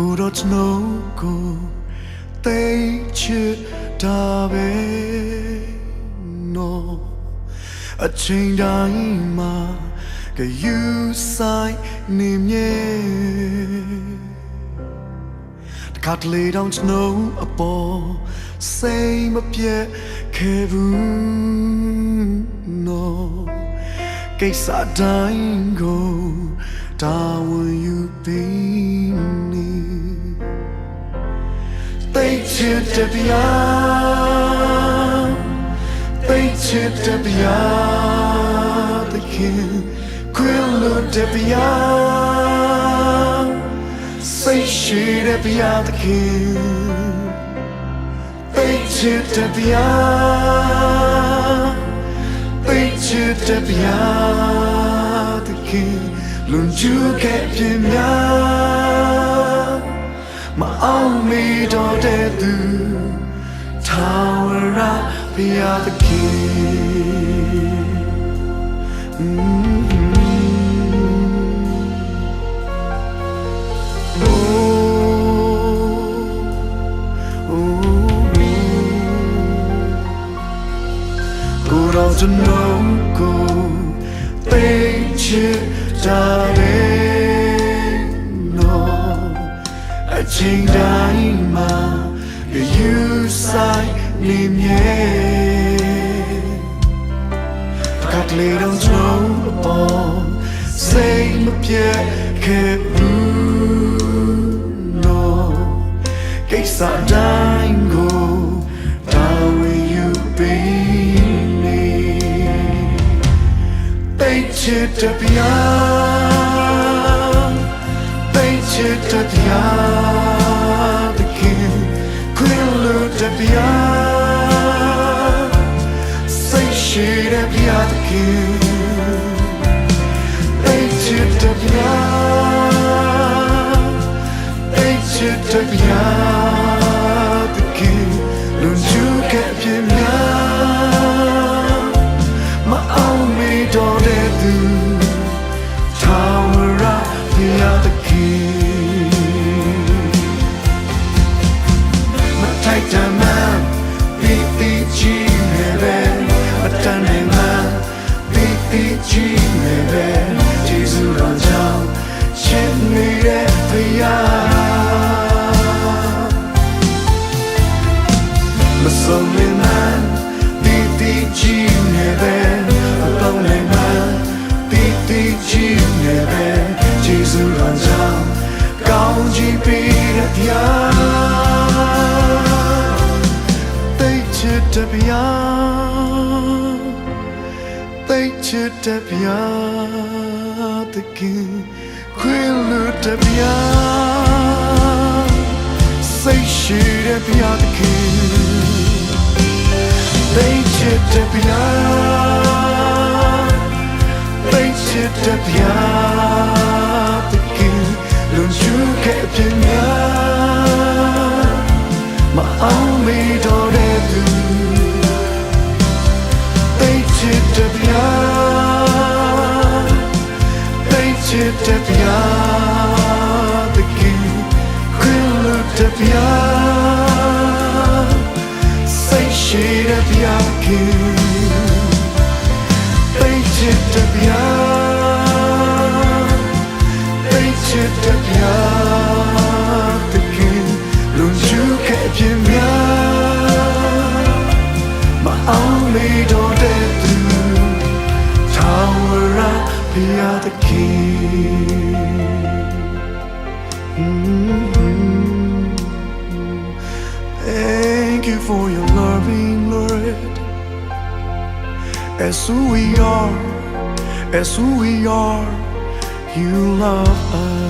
ကိုတော့ကျွန်တော်ကိုသိချစ်တာပဲနော်အချိန်တိုင်းမှာကယူဆိုင်နေမြဲတခါတလေတော့ကျွန်တော်အပေါ်စိတ်မပြတ်ခဲ့ဘူးနော်ကိစ္စတိုင်းကိုတာဝန်ယူပြီးနေသိချစ်တဲ့ဗျာသိချစ်တဲ့ဗျာသခင်ခွင်လို့တဲ့ဗျာစိတ်ရှိတဲ့ဗျာသခင်သိချစ်တဲ့ဗျာသိချစ်တဲ့ဗျာသခင်လွန်ကျူးခဲ့ပြင်းများမအောင်မီတော့တဲ့သူထာဝရဘုရားသခင်ကိုတော့ကျွန်တော်ကိုသိချစ်တာပဲနော်အချိန်တိုင်းမှာယူဆိုင်နေမြဲကတ်လေတော့ကျွန်တော်ပေါ်စိတ်မပြတ်ခဲ့ဘူးနော်ကိစ္စတိုင်းကိုတာဝန်ယူပြီးနေသိချစ်တဲ့ဗျာသိချစ်တဲ့ဗျာသခင်ခွင်လို့တဲ့ဗျာစိတ်ရှိတဲ့ဗျာသခင်သိချစ်တဲ့ဗျာသိချစ်တဲ့ဗျာသခင်လွန်ကျူးခဲ့ပြင်းများမအောင်မီတော့တဲ့သူထာဝရဘုရားသခင်မထိုက်တမ်းမှပြီးပြီးကြီးနေပဲမတန်နိုင်မှပြီးပြီးကြီးနေပဲကျေးဇူးတော်ကြောင့်ချစ်နေတဲ့ဘုရားမဆုံးမမှန်ပြီးပြီးကြီးနေပဲအပေါင်းနဲ့မှပြီးပြီးကြီးနေပဲကျေးဇူးတော်ကြောင့်ကောင်းချီးပေးတဲ့ဘုရားသိချစ်တဲ့ဘုရားသိချစ်တဲ့ဘုရားသခင်ခွင်လို့တဲ့ဘုရားစိတ်ရှိတဲ့ဘုရားသခင်သိချစ်တဲ့ဘုရားသိချစ်တဲ့ဘုရားသခင်လွန်ကျူးခဲ့ပြင်းများမအောင်မီတော့တဲ့သူသိချစ်တဲ့ဘုရားသိချစ်တဲ့ဘုရားသခင်ခွင်လို့တဲ့ဘုရားစိတ်ရှိတဲ့ဘုရားသခင်သိချစ်တဲ့ဘုရားသိချစ်တဲ့ဘုရားသခင်လွန်ကျူးခဲ့ပြင်းများမအောင်မီတော့တဲ့သူထာဝရဘုရားသခင်Thank you for your loving Lord. As who we are, you love us.